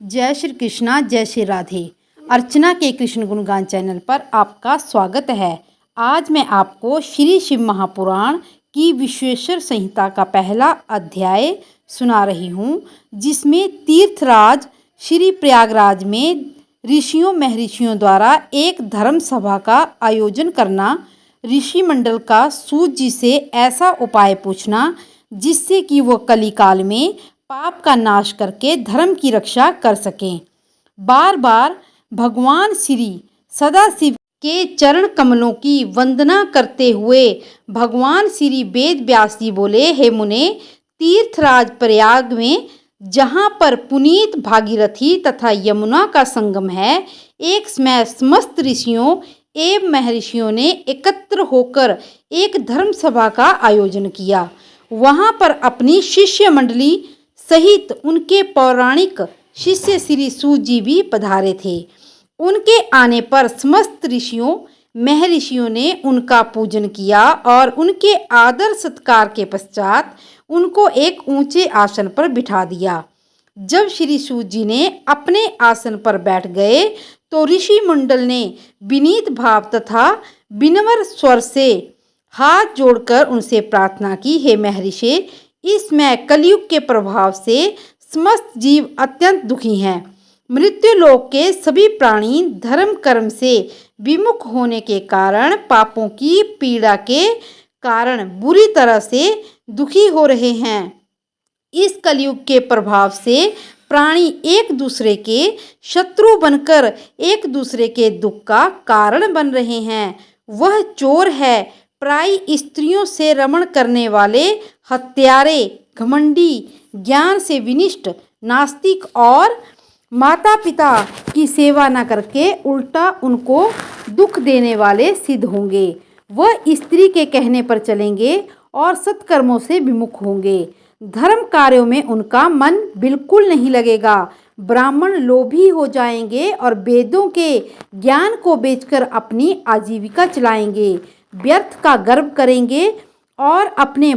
जय श्री कृष्णा, जय श्री राधे। अर्चना के कृष्ण गुणगान चैनल पर आपका स्वागत है। आज मैं आपको श्री शिव महापुराण की विश्वेश्वर संहिता का पहला अध्याय सुना रही हूँ, जिसमें तीर्थराज श्री प्रयागराज में ऋषियों महर्षियों द्वारा एक धर्म सभा का आयोजन करना, ऋषि मंडल का सूत जी से ऐसा उपाय पूछना जिससे कि वह कलिकाल में पाप का नाश करके धर्म की रक्षा कर सकें। बार बार भगवान श्री सदाशिव के चरण कमलों की वंदना करते हुए भगवान श्री वेद व्यास जी बोले, हे मुने, तीर्थराज प्रयाग में जहाँ पर पुनीत भागीरथी तथा यमुना का संगम है, एक समय समस्त ऋषियों एवं महर्षियों ने एकत्र होकर एक धर्म सभा का आयोजन किया। वहाँ पर अपनी शिष्य मंडली सहित उनके पौराणिक शिष्य श्री सूत जी भी पधारे थे। उनके आने पर समस्त ऋषियों महर्षियों ने उनका पूजन किया और उनके आदर सत्कार के पश्चात उनको एक ऊंचे आसन पर बिठा दिया। जब श्री सूत जी ने अपने आसन पर बैठ गए तो ऋषि मंडल ने विनीत भाव तथा विनम्र स्वर से हाथ जोड़कर उनसे प्रार्थना की, हे महर्षि, इस समय कलयुग के प्रभाव से समस्त जीव अत्यंत दुखी हैं। मृत्युलोक के सभी प्राणी धर्म कर्म से विमुख होने के कारण पापों की पीड़ा के कारण बुरी तरह से दुखी हो रहे हैं। इस कलयुग के प्रभाव से प्राणी एक दूसरे के शत्रु बनकर एक दूसरे के दुख का कारण बन रहे हैं। वह चोर है, प्राय स्त्रियों से रमण करने वाले, हत्यारे, घमंडी, ज्ञान से विनिष्ट, नास्तिक और माता पिता की सेवा न करके उल्टा उनको दुख देने वाले सिद्ध होंगे। वह स्त्री के कहने पर चलेंगे और सत्कर्मों से विमुख होंगे। धर्म कार्यों में उनका मन बिल्कुल नहीं लगेगा। ब्राह्मण लोभी हो जाएंगे और वेदों के ज्ञान को बेचकर अपनी आजीविका चलाएंगे। व्यर्थ का गर्व करेंगे और अपने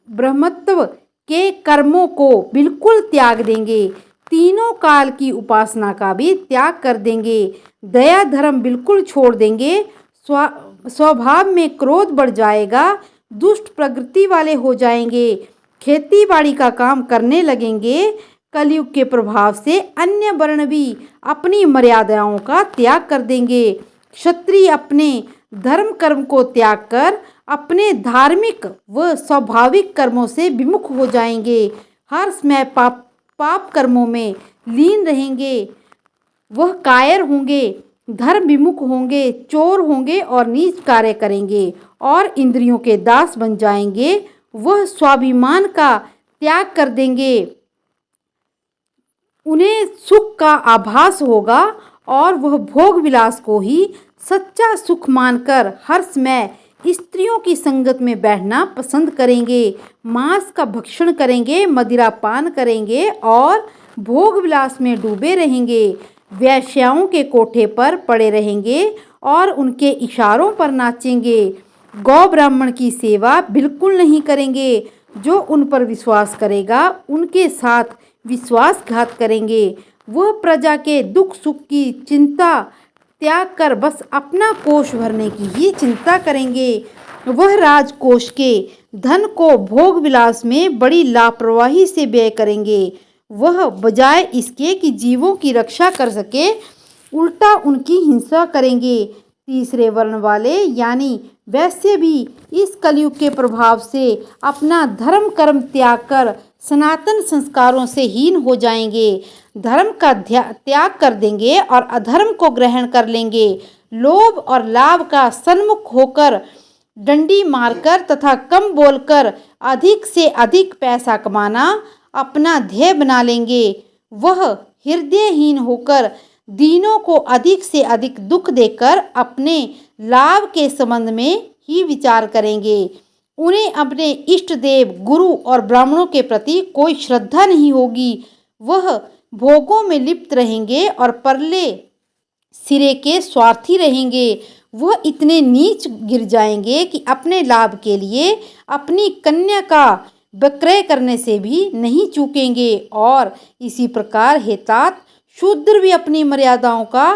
ब्रह्मत्व के कर्मों को बिल्कुल त्याग देंगे। तीनों काल की उपासना का भी त्याग कर देंगे। दया धर्म बिल्कुल छोड़ देंगे। स्वभाव में क्रोध बढ़ जाएगा। दुष्ट प्रकृति वाले हो जाएंगे। खेती बाड़ी का काम करने लगेंगे। कलयुग के प्रभाव से अन्य वर्ण भी अपनी मर्यादाओं का त्याग कर देंगे। क्षत्रिय अपने धर्म कर्म को त्याग कर अपने धार्मिक व स्वाभाविक कर्मों से विमुख हो जाएंगे। हर समय पाप कर्मों में लीन रहेंगे। वह कायर होंगे, धर्म विमुख होंगे, चोर होंगे और नीच कार्य करेंगे और इंद्रियों के दास बन जाएंगे। वह स्वाभिमान का त्याग कर देंगे। उन्हें सुख का आभास होगा और वह भोग विलास को ही सच्चा सुख मानकर हर समय स्त्रियों की संगत में बैठना पसंद करेंगे। मांस का भक्षण करेंगे, मदिरा पान करेंगे और भोग विलास में डूबे रहेंगे। वेश्याओं के कोठे पर पड़े रहेंगे और उनके इशारों पर नाचेंगे। गौ ब्राह्मण की सेवा बिल्कुल नहीं करेंगे। जो उन पर विश्वास करेगा उनके साथ विश्वासघात करेंगे। वह प्रजा के दुख सुख की चिंता त्याग कर बस अपना कोष भरने की ही चिंता करेंगे। वह राजकोष के धन को भोग विलास में बड़ी लापरवाही से व्यय करेंगे। वह बजाय इसके कि जीवों की रक्षा कर सके, उल्टा उनकी हिंसा करेंगे। तीसरे वर्ण वाले यानी वैश्य भी इस कलयुग के प्रभाव से अपना धर्म कर्म त्याग कर सनातन संस्कारों से हीन हो जाएंगे। धर्म का त्याग कर देंगे और अधर्म को ग्रहण कर लेंगे। लोभ और लाभ का सन्मुख होकर डंडी मारकर तथा कम बोलकर अधिक से अधिक पैसा कमाना अपना ध्येय बना लेंगे। वह हृदयहीन होकर दीनों को अधिक से अधिक दुख देकर अपने लाभ के संबंध में ही विचार करेंगे। उन्हें अपने इष्ट देव, गुरु और ब्राह्मणों के प्रति कोई श्रद्धा नहीं होगी। वह भोगों में लिप्त रहेंगे और परले सिरे के स्वार्थी रहेंगे। वह इतने नीच गिर जाएंगे कि अपने लाभ के लिए अपनी कन्या का विक्रय करने से भी नहीं चूकेंगे। और इसी प्रकार हे तात, शूद्र भी अपनी मर्यादाओं का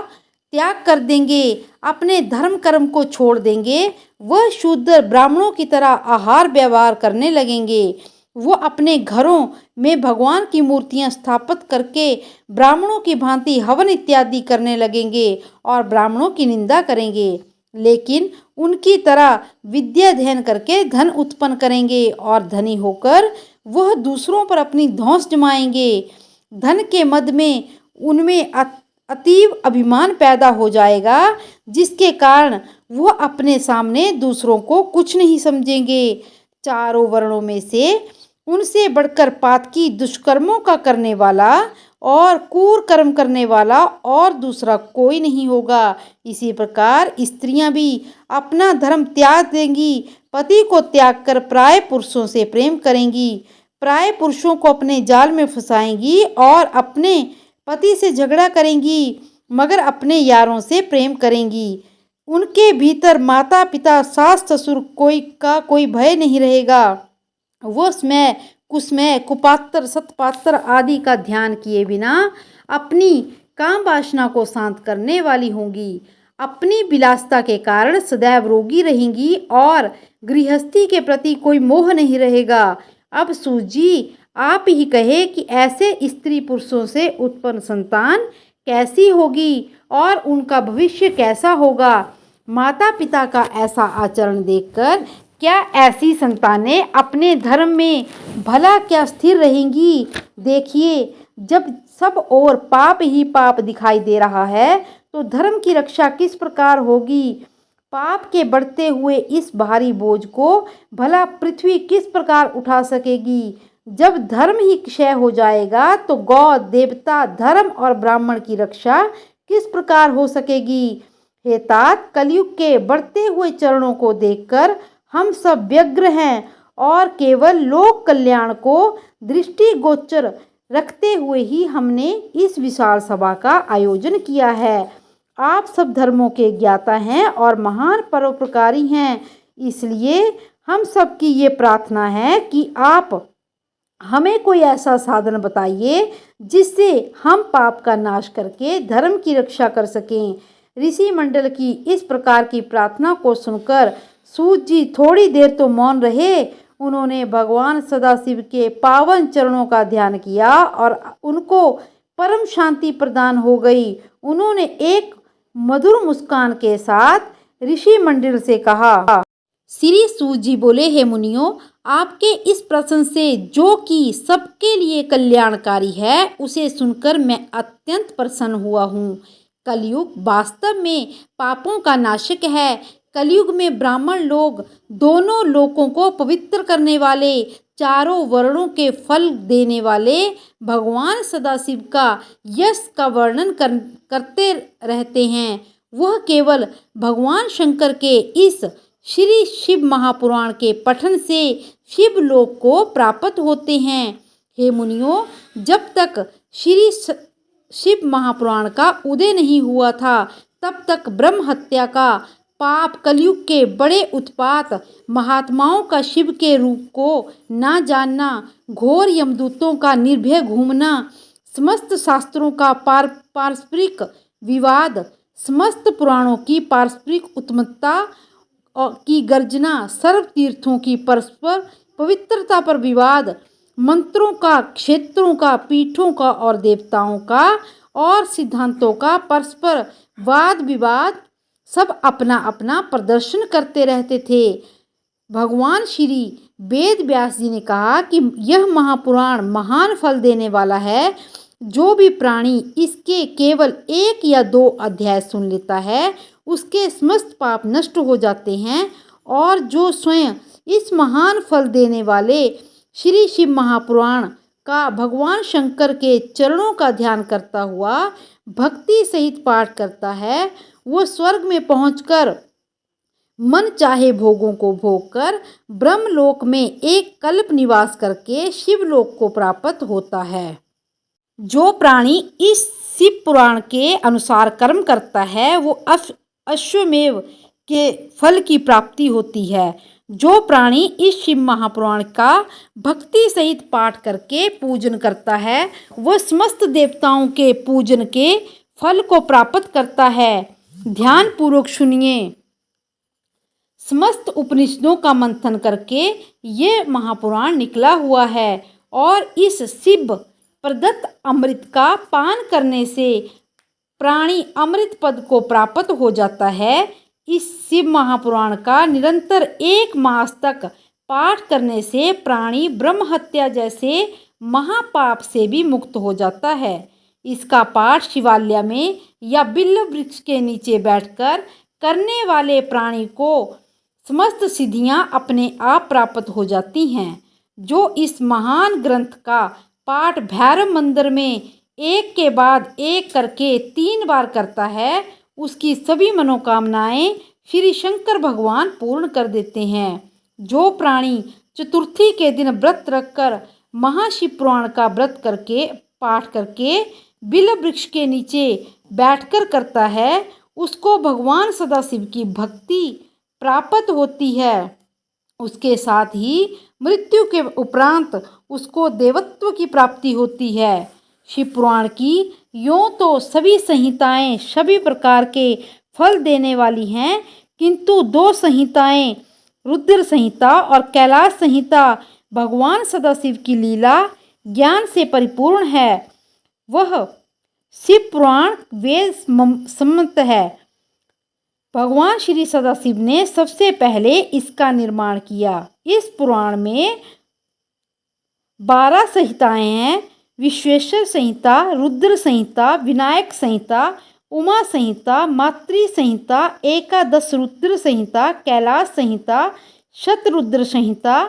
त्याग कर देंगे, अपने धर्म कर्म को छोड़ देंगे। वह शूद्र ब्राह्मणों की तरह आहार व्यवहार करने लगेंगे। वो अपने घरों में भगवान की मूर्तियां स्थापित करके ब्राह्मणों की भांति हवन इत्यादि करने लगेंगे और ब्राह्मणों की निंदा करेंगे। लेकिन उनकी तरह विद्या अध्ययन करके धन उत्पन्न करेंगे और धनी होकर वह दूसरों पर अपनी धौंस जमाएंगे। धन के मद में उनमें अतीव अभिमान पैदा हो जाएगा, जिसके कारण वह अपने सामने दूसरों को कुछ नहीं समझेंगे। चारों वर्णों में से उनसे बढ़कर पातकी दुष्कर्मों का करने वाला और क्रूर कर्म करने वाला और दूसरा कोई नहीं होगा। इसी प्रकार स्त्रियां भी अपना धर्म त्याग देंगी, पति को त्याग कर प्राय पुरुषों से प्रेम करेंगी, प्राय पुरुषों को अपने जाल में फंसाएंगी और अपने पति से झगड़ा करेंगी, मगर अपने यारों से प्रेम करेंगी। उनके भीतर माता पिता सास ससुर कोई भय नहीं रहेगा। वो स्मय कुस्मय कुपात्र सतपात्र आदि का ध्यान किए बिना अपनी काम वासना को शांत करने वाली होंगी। अपनी विलासिता के कारण सदैव रोगी रहेंगी और गृहस्थी के प्रति कोई मोह नहीं रहेगा। अब सूजी आप ही कहे कि ऐसे स्त्री पुरुषों से उत्पन्न संतान कैसी होगी और उनका भविष्य कैसा होगा। माता पिता का ऐसा आचरण देखकर क्या ऐसी संतानें अपने धर्म में भला क्या स्थिर रहेंगी। देखिए, जब सब ओर पाप ही पाप दिखाई दे रहा है तो धर्म की रक्षा किस प्रकार होगी। पाप के बढ़ते हुए इस भारी बोझ को भला पृथ्वी किस प्रकार उठा सकेगी। जब धर्म ही क्षय हो जाएगा तो गौ देवता धर्म और ब्राह्मण की रक्षा किस प्रकार हो सकेगी। हे तात, कलयुग के बढ़ते हुए चरणों को देखकर हम सब व्यग्र हैं और केवल लोक कल्याण को दृष्टिगोचर रखते हुए ही हमने इस विशाल सभा का आयोजन किया है। आप सब धर्मों के ज्ञाता हैं और महान परोपकारी हैं, इसलिए हम सब की ये प्रार्थना है कि आप हमें कोई ऐसा साधन बताइए जिससे हम पाप का नाश करके धर्म की रक्षा कर सकें। ऋषि मंडल की इस प्रकार की प्रार्थना को सुनकर सूत जी थोड़ी देर तो मौन रहे। उन्होंने भगवान सदाशिव के पावन चरणों का ध्यान किया और उनको परम शांति प्रदान हो गई। उन्होंने एक मधुर मुस्कान के साथ ऋषि मंडल से कहा। श्री सूत जी बोले, हे मुनियों, आपके इस प्रश्न से जो कि सबके लिए कल्याणकारी है उसे सुनकर मैं अत्यंत प्रसन्न हुआ हूँ। कलयुग वास्तव में पापों का नाशक है। कलयुग में ब्राह्मण लोग दोनों लोकों को पवित्र करने वाले, चारों वर्णों के फल देने वाले भगवान सदाशिव का यश का वर्णन करते रहते हैं। वह केवल भगवान शंकर के इस श्री शिव महापुराण के पठन से शिवलोक को प्राप्त होते हैं। हे मुनियों, जब तक श्री शिव महापुराण का उदय नहीं हुआ था तब तक ब्रह्म हत्या का पाप, कलयुग के बड़े उत्पात महात्माओं का शिव के रूप को ना जानना, घोर यमदूतों का निर्भय घूमना, समस्त शास्त्रों का पारस्परिक विवाद, समस्त पुराणों की पारस्परिक उत्तमता की गर्जना, सर्व तीर्थों की परस्पर पवित्रता पर विवाद, मंत्रों का, क्षेत्रों का, पीठों का और देवताओं का और सिद्धांतों का परस्पर वाद विवाद, सब अपना अपना प्रदर्शन करते रहते थे। भगवान श्री वेद व्यास जी ने कहा कि यह महापुराण महान फल देने वाला है। जो भी प्राणी इसके केवल 1 या 2 अध्याय सुन लेता है उसके समस्त पाप नष्ट हो जाते हैं, और जो स्वयं इस महान फल देने वाले श्री शिव महापुराण का भगवान शंकर के चरणों का ध्यान करता हुआ भक्ति सहित पाठ करता है, वो स्वर्ग में पहुंचकर मन चाहे भोगों को भोग कर ब्रह्मलोक में एक कल्प निवास करके शिवलोक को प्राप्त होता है। जो प्राणी इस शिव पुराण के अनुसार कर्म करता है वो अश्वमेव के फल की प्राप्ति होती है। जो प्राणी इस शिव महापुराण का भक्ति सहित पाठ करके पूजन करता है वह समस्त देवताओं के पूजन के फल को प्राप्त करता है। ध्यान पूर्वक सुनिए। समस्त उपनिषदों का मंथन करके ये महापुराण निकला हुआ है और इस शिव प्रदत्त अमृत का पान करने से प्राणी अमृत पद को प्राप्त हो जाता है। इस शिव महापुराण का निरंतर 1 मास तक पाठ करने से प्राणी ब्रह्म हत्या जैसे महापाप से भी मुक्त हो जाता है। इसका पाठ शिवालय में या बिल्व वृक्ष के नीचे बैठकर करने वाले प्राणी को समस्त सिद्धियां अपने आप प्राप्त हो जाती हैं। जो इस महान ग्रंथ का पाठ भैरव मंदिर में एक के बाद एक करके 3 बार करता है उसकी सभी मनोकामनाएं श्री शंकर भगवान पूर्ण कर देते हैं। जो प्राणी चतुर्थी के दिन व्रत रखकर महाशिव पुराण का व्रत करके पाठ करके बिल्व वृक्ष के नीचे बैठकर करता है उसको भगवान सदाशिव की भक्ति प्राप्त होती है। उसके साथ ही मृत्यु के उपरांत उसको देवत्व की प्राप्ति होती है। शिव पुराण की यूँ तो सभी संहिताएं सभी प्रकार के फल देने वाली हैं, किंतु 2 संहिताएं रुद्र संहिता और कैलाश संहिता भगवान सदाशिव की लीला ज्ञान से परिपूर्ण है। वह शिव पुराण वेद सम्मत है। भगवान श्री सदाशिव ने सबसे पहले इसका निर्माण किया। इस पुराण में 12 संहिताएं हैं। विश्वेश्वर संहिता, रुद्र संहिता, विनायक संहिता, उमा संहिता, मातृ संहिता, एकादश रुद्र संहिता, कैलाश संहिता, शतरुद्र संहिता,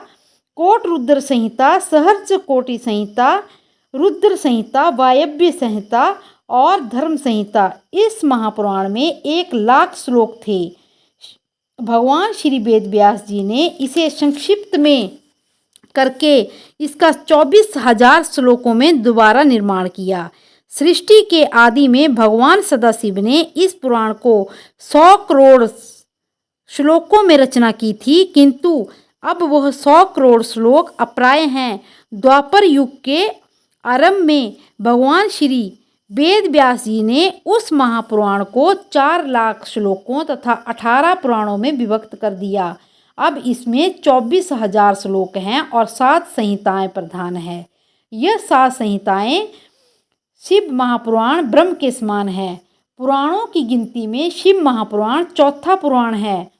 कोट रुद्र संहिता, सहस्र कोटि संहिता, रुद्र संहिता, वायव्य संहिता और धर्म संहिता। इस महापुराण में 1 लाख श्लोक थे। भगवान श्री वेद व्यास जी ने इसे संक्षिप्त में करके इसका 24,000 श्लोकों में दोबारा निर्माण किया। सृष्टि के आदि में भगवान सदाशिव ने इस पुराण को 100 करोड़ श्लोकों में रचना की थी, किंतु अब वह 100 करोड़ श्लोक अप्राय हैं। द्वापर युग के आरंभ में भगवान श्री वेद व्यास जी ने उस महापुराण को 4 लाख श्लोकों तथा 18 पुराणों में विभक्त कर दिया। अब इसमें 24,000 श्लोक हैं और 7 संहिताएं प्रधान है। यह 7 संहिताएं शिव महापुराण ब्रह्म के समान है। पुराणों की गिनती में शिव महापुराण 4था पुराण है।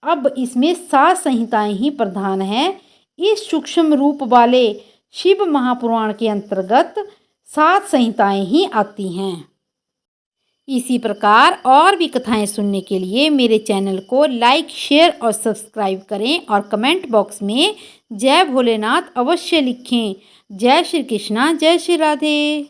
अब इसमें 7 संहिताएं ही प्रधान हैं। इस सूक्ष्म रूप वाले शिव महापुराण के अंतर्गत 7 संहिताएं ही आती हैं। इसी प्रकार और भी कथाएं सुनने के लिए मेरे चैनल को लाइक, शेयर और सब्सक्राइब करें और कमेंट बॉक्स में जय भोलेनाथ अवश्य लिखें। जय श्री कृष्णा, जय श्री राधे।